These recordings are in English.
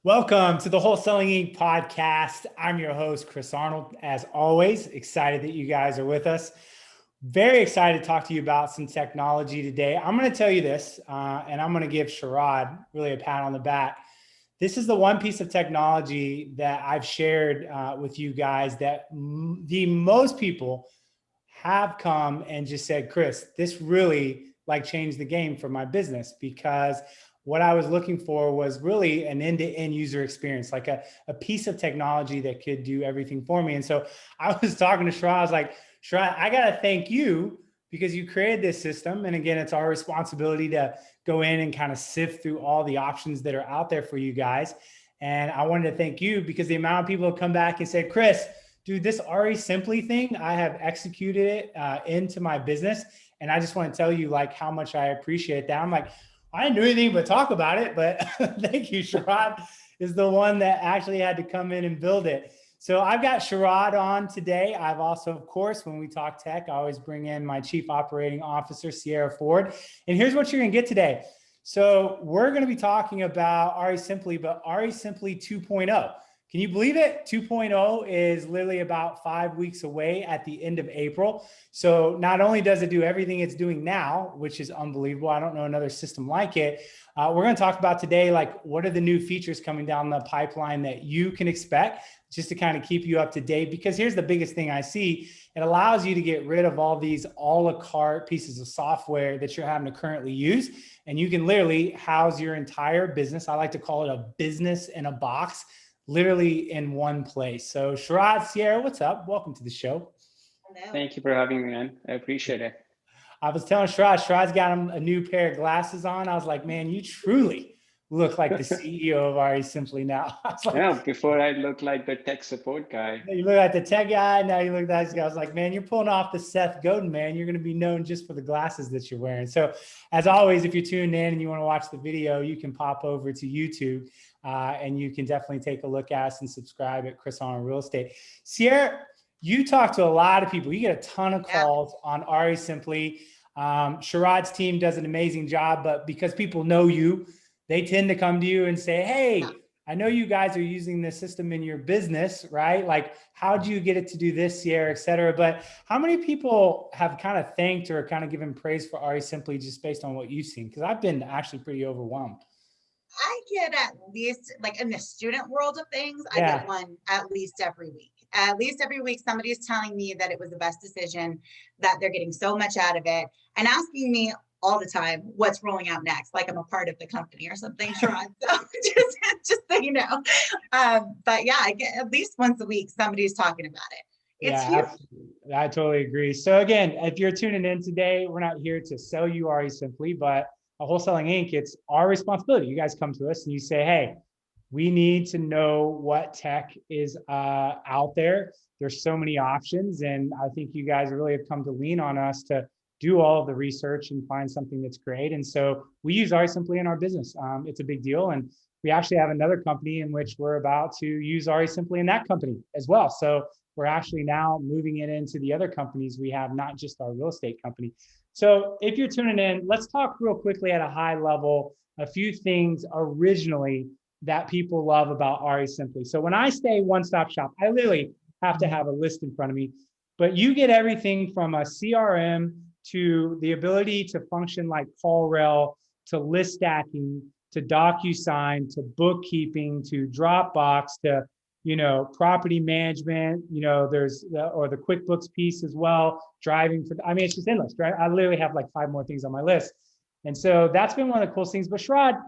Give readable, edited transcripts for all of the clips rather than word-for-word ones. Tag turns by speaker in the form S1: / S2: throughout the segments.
S1: Welcome to the Wholesaling Inc. podcast. I'm your host, Chris Arnold. As always, excited that you guys are with us. Very excited to talk to you about some technology today. I'm going to tell you this, and I'm going to give Sharad really a pat on the back. This is the one piece of technology that I've shared with you guys that the most people have come and just said, Chris, this really changed the game for my business, because what I was looking for was really an end-to-end user experience, like a piece of technology that could do everything for me. And so I was talking to Sharad, I was like, Sharad, I got to thank you because you created this system. And again, it's our responsibility to go in and kind of sift through all the options that are out there for you guys. And I wanted to thank you because the amount of people have come back and said, Chris, dude, this RESIMPLI thing, I have executed it into my business. And I just want to tell you how much I appreciate that. I'm like, I didn't do anything but talk about it, but thank you. Sharad is the one that actually had to come in and build it. So I've got Sharad on today. I've also, of course, when we talk tech, I always bring in my Chief Operating Officer, Cierra Ford. And here's what you're going to get today. So we're going to be talking about RESIMPLI, but RESIMPLI 2.0. Can you believe it? 2.0 is literally about 5 weeks away at the end of April. So not only does it do everything it's doing now, which is unbelievable, I don't know another system like it. We're going to talk about today, what are the new features coming down the pipeline that you can expect just to kind of keep you up to date. Because here's the biggest thing I see. It allows you to get rid of all these a la carte pieces of software that you're having to currently use. And you can literally house your entire business. I like to call it a business in a box, literally in one place. So Sharad, Sierra, what's up? Welcome to the show.
S2: Hello. Thank you for having me, man. I appreciate it.
S1: I was telling Sharad's got him a new pair of glasses on. I was like, man, you truly look like the CEO of RESIMPLI now. I was like,
S2: yeah, before I looked like the tech support guy.
S1: You look like the tech guy, now you look like this guy. I was like, man, you're pulling off the Seth Godin, man. You're going to be known just for the glasses that you're wearing. So as always, if you're tuned in and you want to watch the video, you can pop over to YouTube and you can definitely take a look at us and subscribe at Chris Arnold Real Estate. Sierra, you talk to a lot of people. You get a ton of calls on RESIMPLI. Sharad's team does an amazing job, but because people know you, they tend to come to you and say, hey, I know you guys are using this system in your business, right? How do you get it to do this, Sierra, et cetera? But how many people have kind of thanked or kind of given praise for RESIMPLI just based on what you've seen? Because I've been actually pretty overwhelmed.
S3: I get at least, in the student world of things, I get one at least every week. At least every week, somebody is telling me that it was the best decision, that they're getting so much out of it, and asking me all the time what's rolling out next, like I'm a part of the company or something, Sharad. So just so you know. But yeah, I get at least once a week somebody's talking about it. It's huge.
S1: I totally agree. So again, if you're tuning in today, we're not here to sell you RESIMPLI, but a Wholesaling Inc., it's our responsibility. You guys come to us and you say, hey, we need to know what tech is out there. There's so many options. And I think you guys really have come to lean on us to do all of the research and find something that's great. And so we use RESIMPLI in our business. It's a big deal. And we actually have another company in which we're about to use RESIMPLI in that company as well. So we're actually now moving it into the other companies we have, not just our real estate company. So if you're tuning in, let's talk real quickly at a high level, a few things originally that people love about RESIMPLI. So when I say one-stop shop, I literally have to have a list in front of me, but you get everything from a CRM to the ability to function like CallRail, to list stacking, to DocuSign, to bookkeeping, to Dropbox, to property management, there's the QuickBooks piece as well, driving for, it's just endless, right? I literally have 5 more things on my list. And so that's been one of the coolest things. But Sharad,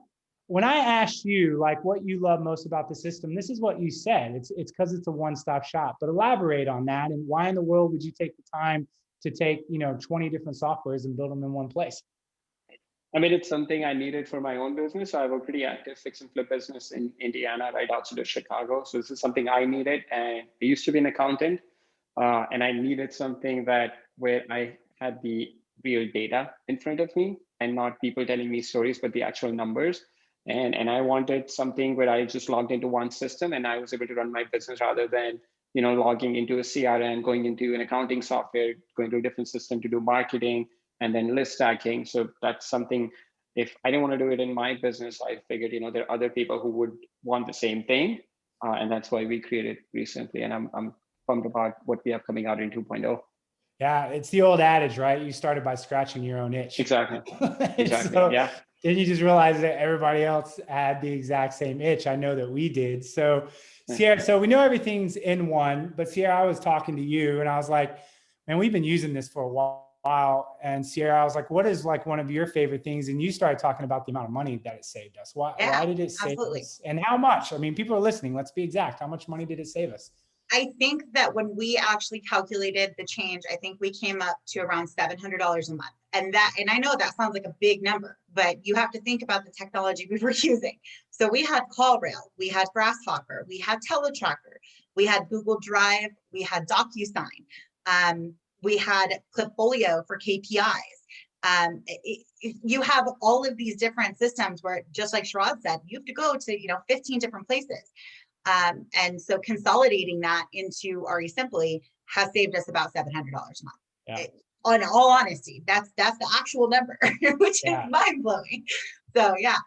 S1: when I asked you what you love most about the system, this is what you said. It's because it's a one-stop shop. But elaborate on that, and why in the world would you take the time to take 20 different softwares and build them in one place?
S2: It's something I needed for my own business. So I have a pretty active fix and flip business in Indiana, right outside of Chicago. So this is something I needed. And I used to be an accountant, and I needed something where I had the real data in front of me and not people telling me stories, but the actual numbers. And I wanted something where I just logged into one system and I was able to run my business rather than logging into a CRM, going into an accounting software, going to a different system to do marketing, and then list stacking. So that's something if I didn't want to do it in my business, I figured, there are other people who would want the same thing. And that's why we created RESIMPLI. And I'm pumped about what we have coming out in 2.0.
S1: Yeah, it's the old adage, right? You started by scratching your own itch.
S2: Exactly. Exactly.
S1: So
S2: yeah.
S1: then you just realize that everybody else had the exact same itch. I know that we did. So Cierra, so we know everything's in one, but Cierra, I was talking to you and I was like, man, we've been using this for a while. And Cierra, I was like, what is like one of your favorite things? And you started talking about the amount of money that it saved us. Why did it save us? And how much? I mean, people are listening. Let's be exact. How much money did it save us?
S3: I think that when we actually calculated the change, I think we came up to around $700 a month. And I know that sounds like a big number, but you have to think about the technology we were using. So we had CallRail, we had Grasshopper, we had TeleTracker, we had Google Drive, we had DocuSign, we had Clipfolio for KPIs. You have all of these different systems where, just like Sharad said, you have to go to 15 different places. And so consolidating that into RESIMPLI has saved us about $700 a month.
S1: Yeah.
S3: On all honesty, that's the actual number, which is mind blowing. So yeah.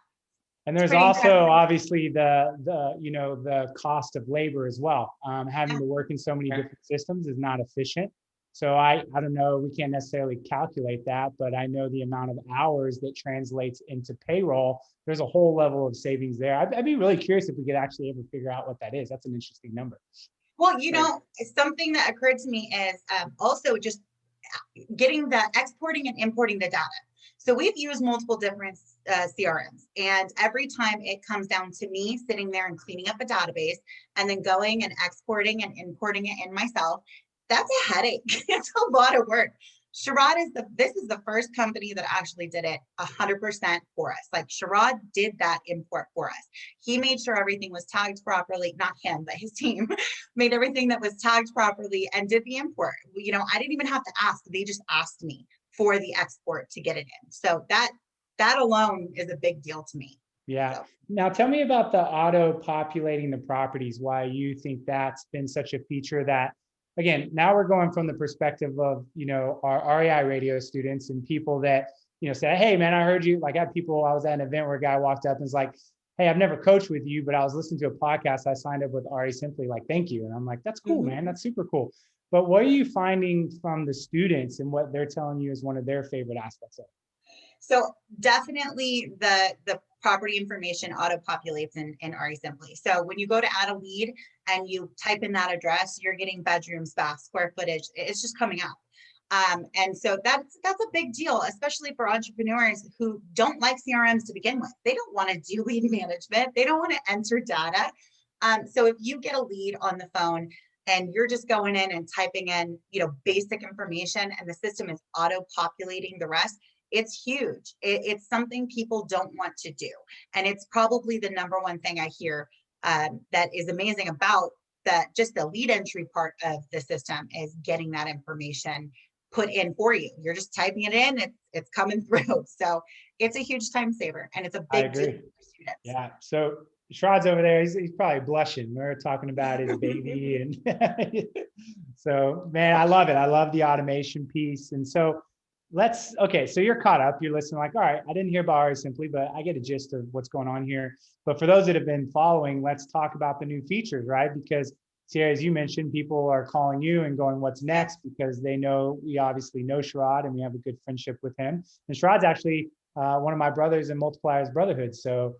S1: And there's also obviously the cost of labor as well. Having to work in so many different systems is not efficient. So I don't know, we can't necessarily calculate that, but I know the amount of hours that translates into payroll. There's a whole level of savings there. I'd be really curious if we could actually ever figure out what that is. That's an interesting number.
S3: Well, something that occurred to me is also just getting the exporting and importing the data. So we've used multiple different CRMs, and every time it comes down to me sitting there and cleaning up a database and then going and exporting and importing it in myself, that's a headache. It's a lot of work. Sharad this is the first company that actually did it 100% for us. Like Sharad did that import for us. He made sure everything was tagged properly, not him, but his team made everything that was tagged properly and did the import. I didn't even have to ask. They just asked me for the export to get it in. So that alone is a big deal to me.
S1: Yeah.
S3: So.
S1: Now tell me about the auto populating the properties, why you think that's been such a feature that, again, now we're going from the perspective of, our REI radio students and people that, say, hey, man, I heard you. Like I was at an event where a guy walked up and was like, hey, I've never coached with you, but I was listening to a podcast. I signed up with RESIMPLI, like, thank you. And I'm like, that's cool, man. That's super cool. But what are you finding from the students and what they're telling you is one of their favorite aspects of it?
S3: So definitely the property information auto-populates in RESIMPLI. So when you go to add a lead and you type in that address, you're getting bedrooms, baths, square footage. It's just coming out. And so that's a big deal, especially for entrepreneurs who don't like CRMs to begin with. They don't want to do lead management. They don't want to enter data. So if you get a lead on the phone and you're just going in and typing in, basic information and the system is auto-populating the rest, it's huge. It's something people don't want to do. And it's probably the number one thing I hear that is amazing about just the lead entry part of the system is getting that information put in for you. You're just typing it in, it's coming through. So it's a huge time saver and it's a big deal for students.
S1: Yeah. So Sharad's over there, he's probably blushing. We're talking about his baby. And so, man, I love it. I love the automation piece. And so so you're caught up, you're listening like, all right, I didn't hear about RESIMPLI, but I get a gist of what's going on here. But for those that have been following, let's talk about the new features, right? Because Cierra, as you mentioned, people are calling you and going, what's next? Because we obviously know Sharad and we have a good friendship with him. And Sharad's actually one of my brothers in Multipliers Brotherhood. So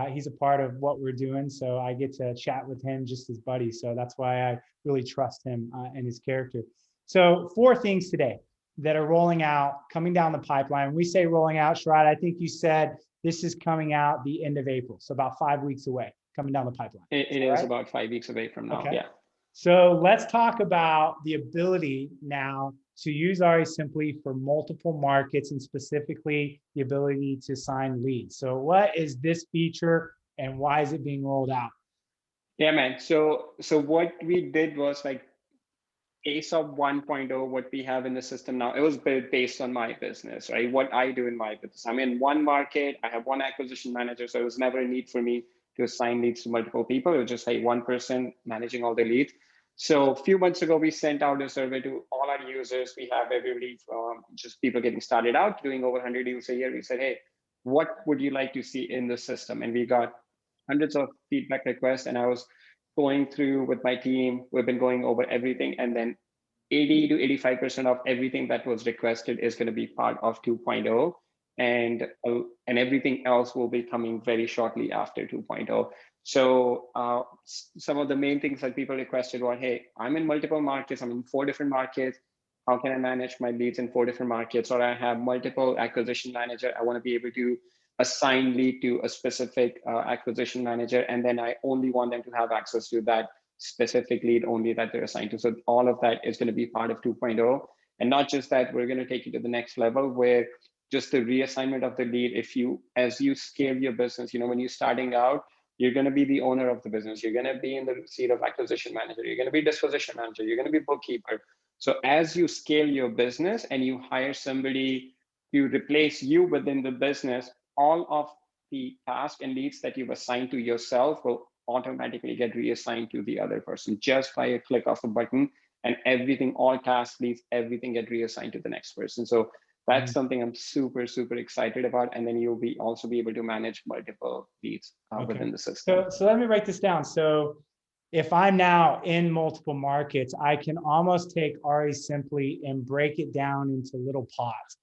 S1: he's a part of what we're doing. So I get to chat with him just as buddy. So that's why I really trust him and his character. So 4 things today that are rolling out, coming down the pipeline. When we say rolling out, Sharad, I think you said this is coming out the end of April. So about 5 weeks away, coming down the pipeline.
S2: It is about 5 weeks away from now.
S1: Okay.
S2: Yeah.
S1: So let's talk about the ability now to use RESIMPLI for multiple markets and specifically the ability to sign leads. So what is this feature and why is it being rolled out?
S2: Yeah, man. So what we did was like ASOP 1.0, what we have in the system now, it was built based on my business, right? What I do in my business. I'm in one market, I have one acquisition manager, so it was never a need for me to assign leads to multiple people. It was just like one person managing all the leads. So a few months ago, we sent out a survey to all our users. We have everybody from just people getting started out, doing over 100 deals a year. We said, hey, what would you like to see in the system? And we got hundreds of feedback requests, and I was going through with my team. We've been going over everything, and then 80 to 85% of everything that was requested is going to be part of 2.0, and everything else will be coming very shortly after 2.0. So some of the main things that people requested were, hey, I'm in multiple markets, I'm in 4 different markets. How can I manage my leads in 4 different markets? Or I have multiple acquisition manager. I want to be able to assign lead to a specific acquisition manager, and then I only want them to have access to that specific lead only that they're assigned to. So all of that is going to be part of 2.0. And not just that, we're going to take it to the next level where just the reassignment of the lead, as you scale your business, when you're starting out, you're going to be the owner of the business. You're going to be in the seat of acquisition manager. You're going to be disposition manager. You're going to be bookkeeper. So as you scale your business and you hire somebody to replace you within the business, all of the tasks and leads that you've assigned to yourself will automatically get reassigned to the other person just by a click of a button, and everything, all tasks, leads, everything get reassigned to the next person. So that's something I'm super, super excited about. And then you'll also be able to manage multiple leads within the system.
S1: So let me write this down. So if I'm now in multiple markets, I can almost take RESIMPLI and break it down into little pods.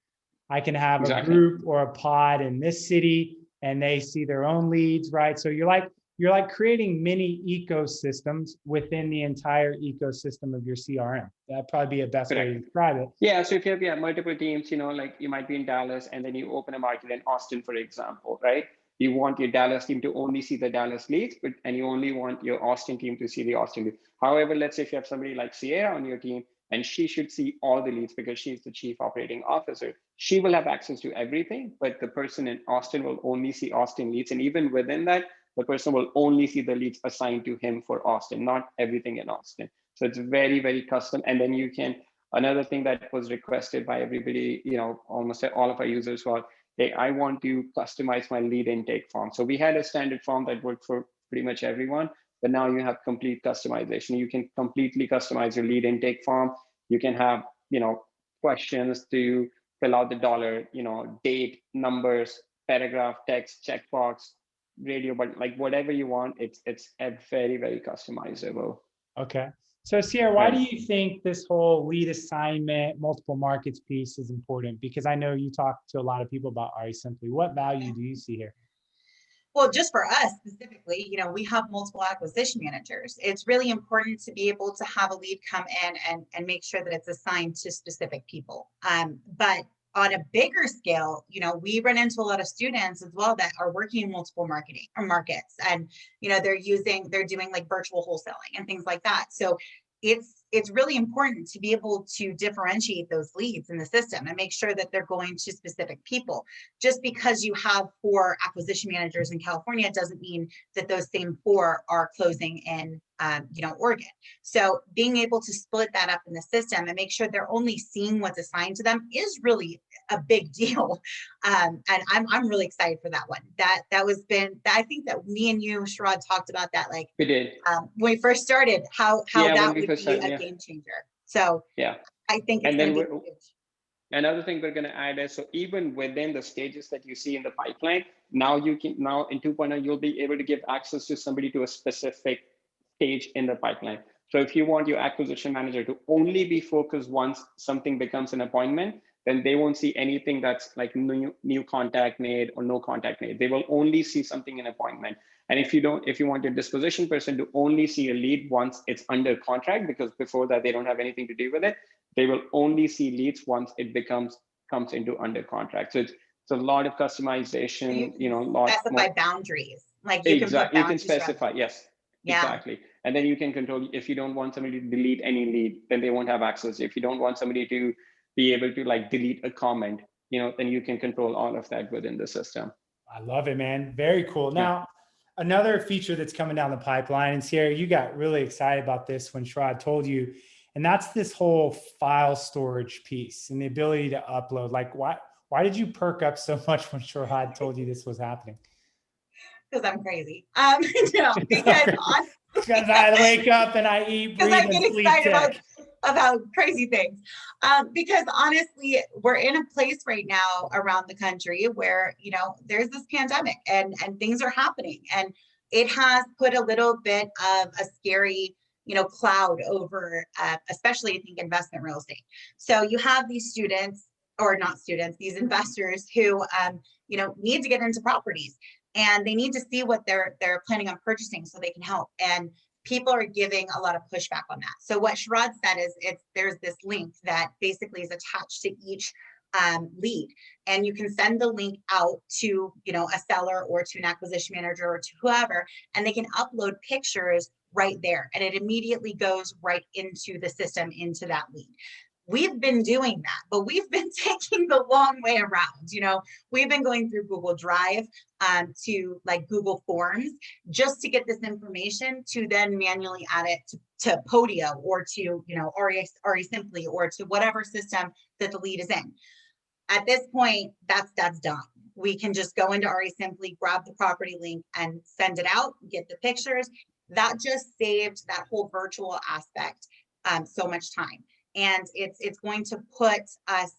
S1: I can have a group or a pod in this city, and they see their own leads, right? So you're like creating mini ecosystems within the entire ecosystem of your CRM. That'd probably be a best way to describe it.
S2: Yeah, so if you have multiple teams, like you might be in Dallas, and then you open a market in Austin, for example, right? You want your Dallas team to only see the Dallas leads, and you only want your Austin team to see the Austin leads. However, let's say if you have somebody like Sierra on your team, and she should see all the leads because she's the chief operating officer. She will have access to everything, but the person in Austin will only see Austin leads. And even within that, the person will only see the leads assigned to him for Austin, not everything in Austin. So it's very, very custom. And then another thing that was requested by everybody, almost all of our users was, hey, I want to customize my lead intake form. So we had a standard form that worked for pretty much everyone, but now you have complete customization. You can completely customize your lead intake form. You can have, questions to fill out the dollar, date, numbers, paragraph, text, checkbox, radio, but like whatever you want, it's a very, very customizable.
S1: Okay. So Sierra, why do you think this whole lead assignment, multiple markets piece is important? Because I know you talk to a lot of people about RESIMPLI. What value do you see here?
S3: Well, just for us specifically, we have multiple acquisition managers. It's really important to be able to have a lead come in and make sure that it's assigned to specific people. But on a bigger scale, we run into a lot of students as well that are working in multiple markets, and they're doing like virtual wholesaling and things like that. So it's really important to be able to differentiate those leads in the system and make sure that they're going to specific people. Just because you have 4 acquisition managers in California doesn't mean that those same 4 are closing in Oregon. So being able to split that up in the system and make sure they're only seeing what's assigned to them is really a big deal. And I'm really excited for that one. I think that me and you, Sharad, talked about that. Like
S2: we did
S3: when we first started, how that would be a game changer. So
S2: yeah,
S3: I think it's going to be huge.
S2: Another thing we're going to add is, so even within the stages that you see in the pipeline, now in 2.0, you'll be able to give access to somebody to a specific stage in the pipeline. So if you want your acquisition manager to only be focused once something becomes an appointment, then they won't see anything that's like new contact made or no contact made. They will only see something in appointment. And if you want your disposition person to only see a lead once it's under contract, because before that they don't have anything to do with it, they will only see leads once it comes into under contract. So it's a lot of customization,
S3: specify boundaries. Like you can
S2: specify, yes. Yeah. Exactly. And then you can control, if you don't want somebody to delete any lead, then they won't have access. If you don't want somebody to be able to like delete a comment, then you can control all of that within the system.
S1: I love it, man. Very cool. Now, another feature that's coming down the pipeline, and Sierra, you got really excited about this when Sharad told you, and that's this whole file storage piece and the ability to upload. Like, why did you perk up so much when Sharad told you this was happening?
S3: Because I'm crazy. No, because
S1: I wake up and I eat, breathe, and sleep tech.
S3: about crazy things. Because honestly, we're in a place right now around the country where, there's this pandemic and things are happening. And it has put a little bit of a scary, cloud over, especially I think investment real estate. So you have these students, or not students, these investors who, need to get into properties, and they need to see what they're planning on purchasing so they can help. And people are giving a lot of pushback on that. So what Sharad said is there's this link that basically is attached to each lead, and you can send the link out to a seller or to an acquisition manager or to whoever, and they can upload pictures right there, and it immediately goes right into the system, into that lead. We've been doing that, but we've been taking the long way around. We've been going through Google Drive to like Google Forms just to get this information, to then manually add it to Podio or to RESIMPLI or to whatever system that the lead is in. At this point, that's done. We can just go into RESIMPLI, grab the property link and send it out, get the pictures. That just saved that whole virtual aspect so much time. And it's going to put us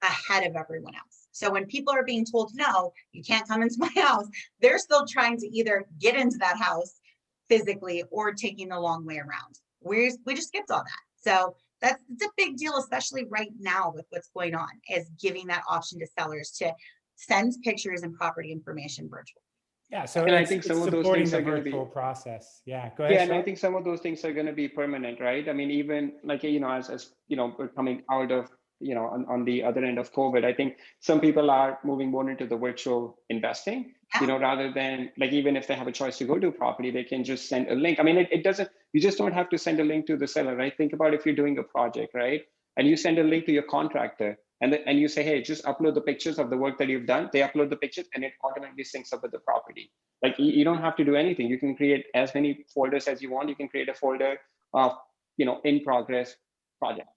S3: ahead of everyone else. So when people are being told, no, you can't come into my house, they're still trying to either get into that house physically or taking the long way around. We just skipped all that. So it's a big deal, especially right now with what's going on, is giving that option to sellers to send pictures and property information virtual.
S1: Yeah, so
S2: and I think some of those things are going to be
S1: process. Yeah, go ahead.
S2: Yeah, and I think some of those things are going to be permanent, right? I mean, even like as we're coming out of on the other end of COVID, I think some people are moving more into the virtual investing. Rather than like, even if they have a choice to go to a property, they can just send a link. I mean, it doesn't. You just don't have to send a link to the seller, right? Think about if you're doing a project, right? And you send a link to your contractor, and you say, hey, just upload the pictures of the work that you've done. They upload the pictures, and it automatically syncs up with the property. Like you don't have to do anything. You can create as many folders as you want. You can create a folder of in progress project.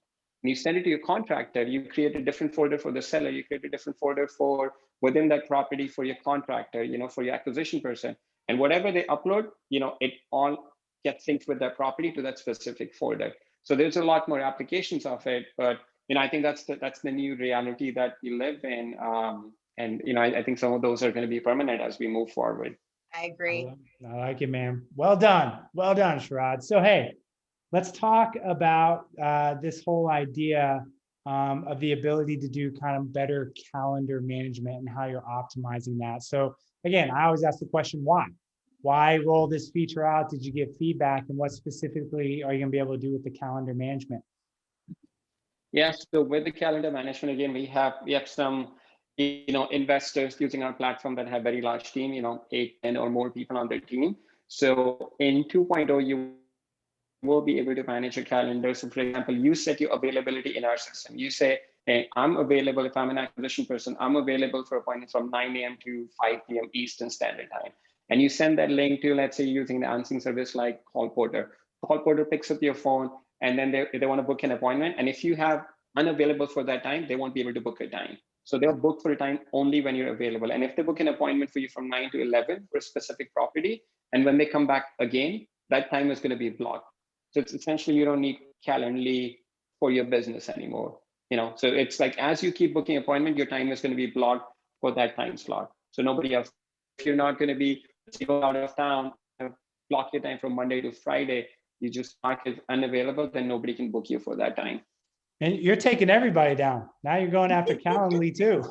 S2: And you send it to your contractor. You create a different folder for the seller. You create a different folder for within that property for your contractor. For your acquisition person. And whatever they upload, it all gets synced with that property to that specific folder. So there's a lot more applications of it, but I think that's the new reality that we live in. And I think some of those are going to be permanent as we move forward.
S3: I agree.
S1: I like it, man. Well done, Sharad. So hey, let's talk about this whole idea of the ability to do kind of better calendar management and how you're optimizing that. So again, I always ask the question, why? Why roll this feature out? Did you get feedback? And what specifically are you going to be able to do with the calendar management?
S2: Yes, so with the calendar management, again, we have some investors using our platform that have very large team, 8, 10 or more people on their team. So in 2.0, you will be able to manage your calendar. So for example, you set your availability in our system. You say, hey, I'm available. If I'm an acquisition person, I'm available for appointments from 9 a.m. to 5 p.m. Eastern Standard Time. And you send that link to, let's say, using the answering service like Call Porter. Call Porter picks up your phone, and then they want to book an appointment. And if you have unavailable for that time, they won't be able to book a time. So they'll book for a time only when you're available. And if they book an appointment for you from 9 to 11 for a specific property, and when they come back again, that time is going to be blocked. So it's essentially, you don't need Calendly for your business anymore. So it's like, as you keep booking appointment, your time is going to be blocked for that time slot. So nobody else, if you're not going to be out of town, block your time from Monday to Friday, you just mark it unavailable, then nobody can book you for that time.
S1: And you're taking everybody down. Now you're going after Calendly too.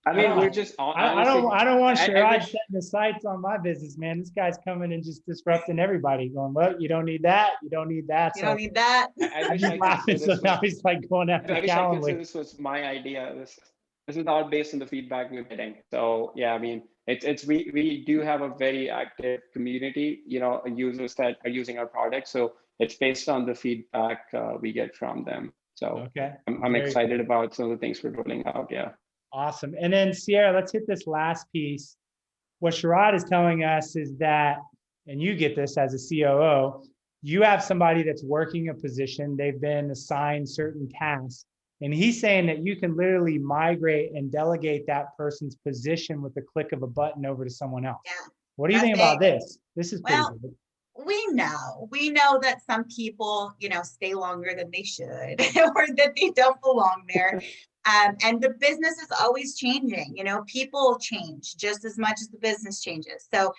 S2: I mean, we're just.
S1: I don't want Sharad setting the sights on my business, man. This guy's coming and just disrupting everybody. Going, look, you don't need that. You don't need that.
S3: You don't need that.
S1: So now he's like going after Calendly.
S2: This was my idea. This is all based on the feedback we're getting. So yeah, I mean, we do have a very active community, users that are using our product. So it's based on the feedback we get from them. So
S1: okay,
S2: I'm excited about some of the things we're rolling out. Yeah.
S1: Awesome. And then Sierra, let's hit this last piece. What Sharad is telling us is that, and you get this as a COO, you have somebody that's working a position, they've been assigned certain tasks, and he's saying that you can literally migrate and delegate that person's position with the click of a button over to someone else.
S3: Yeah.
S1: What do you think about this? This is pretty good.
S3: we know that some people, stay longer than they should or that they don't belong there. And the business is always changing, people change just as much as the business changes. So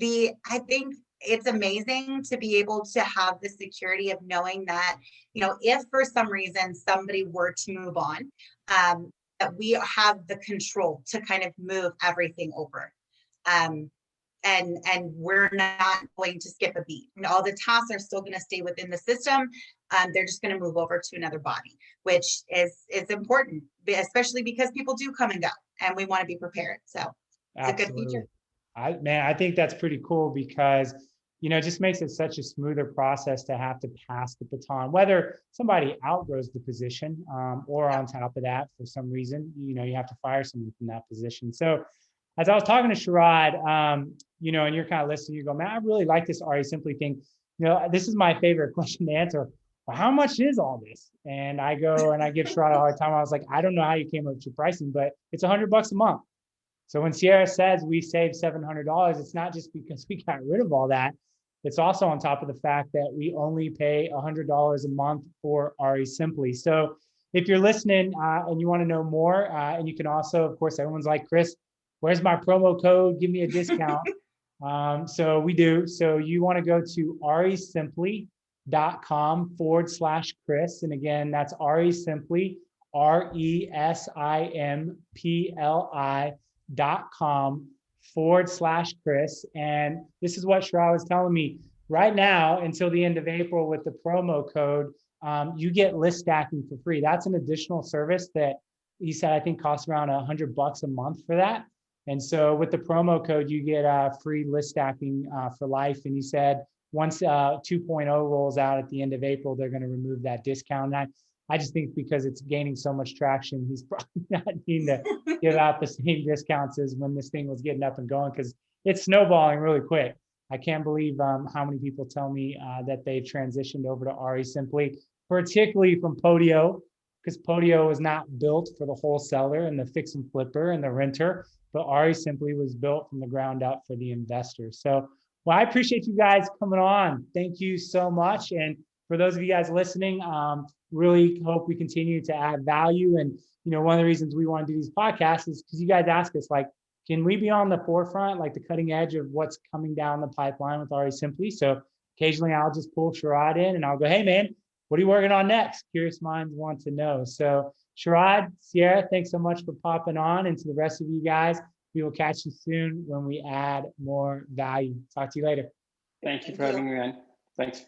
S3: I think it's amazing to be able to have the security of knowing that, if for some reason somebody were to move on, that we have the control to kind of move everything over. And we're not going to skip a beat. And all the tasks are still going to stay within the system. They're just going to move over to another body, which is important, especially because people do come and go, and we want to be prepared. So it's
S1: Absolutely.
S3: a good feature.
S1: I think that's pretty cool because, it just makes it such a smoother process to have to pass the baton, whether somebody outgrows the position or on top of that, for some reason, you have to fire someone from that position. So as I was talking to Sharad, and you're kind of listening, you go, man, I really like this RESIMPLI thing. This is my favorite question to answer. Well, how much is all this? And I go and I give Sharad a hard time. I was like, I don't know how you came up with your pricing, but it's $100 a month. So when Sierra says we saved $700, it's not just because we got rid of all that. It's also on top of the fact that we only pay $100 a month for RESIMPLI. So if you're listening and you want to know more, and you can also, of course, everyone's like, Chris, where's my promo code? Give me a discount. So we do. So you want to go to resimpli.com/Chris. And again, that's RESIMPLI, RESIMPLI.com/Chris. And this is what Sharad was telling me. Right now, until the end of April with the promo code, you get list stacking for free. That's an additional service that he said, I think costs around $100 a month for that. And so with the promo code, you get free list stacking for life. And he said, once 2.0 rolls out at the end of April, they're going to remove that discount. And I just think because it's gaining so much traction, he's probably not needing to give out the same discounts as when this thing was getting up and going, because it's snowballing really quick. I can't believe how many people tell me that they've transitioned over to RESIMPLI, particularly from Podio, because Podio is not built for the wholesaler and the fix and flipper and the renter, but RESIMPLI was built from the ground up for the investor. So, well, I appreciate you guys coming on. Thank you so much. And for those of you guys listening, really hope we continue to add value. And, one of the reasons we want to do these podcasts is because you guys ask us, like, can we be on the forefront, like the cutting edge of what's coming down the pipeline with RESIMPLI? So occasionally I'll just pull Sharad in and I'll go, hey, man, what are you working on next? Curious minds want to know. So Sharad, Sierra, thanks so much for popping on. And to the rest of you guys, we will catch you soon when we add more value. Talk to you later.
S2: Thank you for having me on. Thanks.